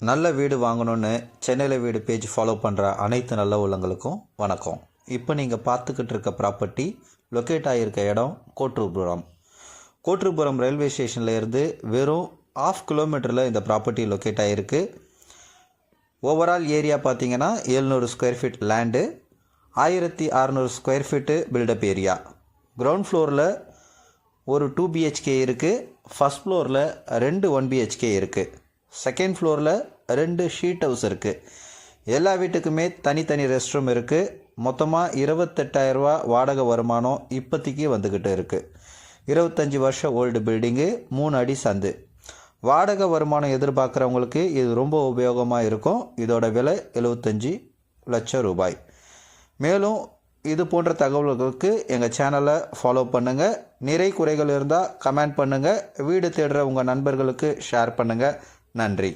நல்ல வீடு வாங்கணுன்னு சென்னையில் வீடு பேஜ் ஃபாலோ பண்ணுற அனைத்து நல்ல உள்ளங்களுக்கும் வணக்கம். இப்போ நீங்கள் பார்த்துக்கிட்டு இருக்க ப்ராப்பர்ட்டி லொக்கேட் ஆகியிருக்க இடம் கோட்டூர்புரம் ரயில்வே ஸ்டேஷனில் இருந்து வெறும் 1/2 கிலோமீட்டரில் இந்த ப்ராப்பர்ட்டி லொக்கேட் ஆகிருக்கு. ஓவரால் ஏரியா பார்த்தீங்கன்னா 700 square feet land, 1600 square feet built up area. Ground ஃப்ளோரில் ஒரு 2 BHK இருக்குது. ஃபஸ்ட் ஃப்ளோரில் 2 1 BHK இருக்குது. செகண்ட் ஃப்ளோரில் 2 ஷீட் ஹவுஸ் இருக்குது. எல்லா வீட்டுக்குமே தனித்தனி ரெஸ்ட் ரூம் இருக்குது. மொத்தமாக 28,000 ரூபா வாடகை வருமானம் இப்போதைக்கு வந்துக்கிட்டு இருக்குது. 25 வருஷம் ஓல்டு பில்டிங்கு, 3 அடி சந்து. வாடகை வருமானம் எதிர்பார்க்குறவங்களுக்கு இது ரொம்ப உபயோகமாக இருக்கும். இதோட விலை 75 லட்சம் ரூபாய். மேலும் இது போன்ற தகவல்களுக்கு எங்கள் சேனலை ஃபாலோ பண்ணுங்கள். நிறை குறைகள் இருந்தால் கமெண்ட் பண்ணுங்கள். வீடு தேடுற உங்கள் நண்பர்களுக்கு ஷேர் பண்ணுங்கள். நன்றி.